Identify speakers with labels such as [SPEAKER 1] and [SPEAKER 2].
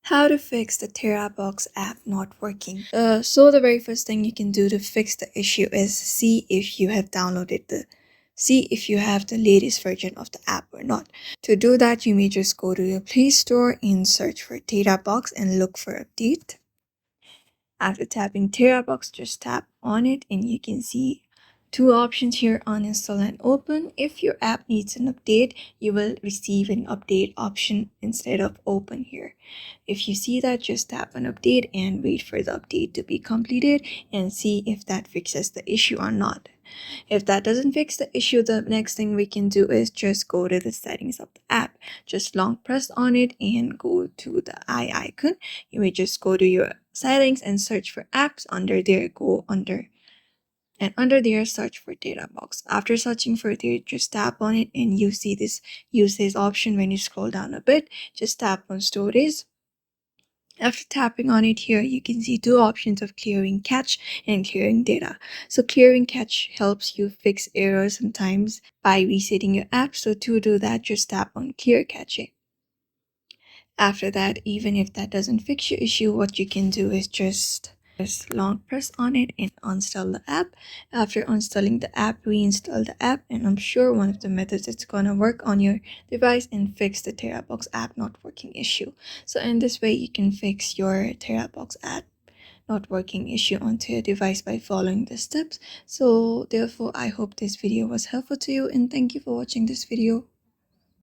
[SPEAKER 1] How to fix the TeraBox app not working. So the very first thing you can do to fix the issue is see if you have the latest version of the app or not. To do that, you may just go to your Play Store and search for TeraBox and look for update. After tapping TeraBox, just tap on it and you can see two options here, uninstall and open. If your app needs an update, you will receive an update option instead of open here. If you see that, just tap on update and wait for the update to be completed and see if that fixes the issue or not. If that doesn't fix the issue, the next thing we can do is just go to the settings of the app. Just long press on it and go to the eye icon. You may just go to your settings and search for apps. Under there, under there, search for TeraBox. After searching for it, just tap on it and you see this usage option. When you scroll down a bit, just tap on storage. After tapping on it here, you can see two options of clearing cache and clearing data. So clearing cache helps you fix errors sometimes by resetting your app. So to do that, just tap on clear cache. After that, even if that doesn't fix your issue, what you can do is just long press on it and uninstall the app. After installing the app, reinstall the app, and I'm sure one of the methods it's gonna work on your device and fix the TeraBox app not working issue. So in this way, you can fix your TeraBox app not working issue onto your device by following the steps. So therefore, I hope this video was helpful to you and thank you for watching this video.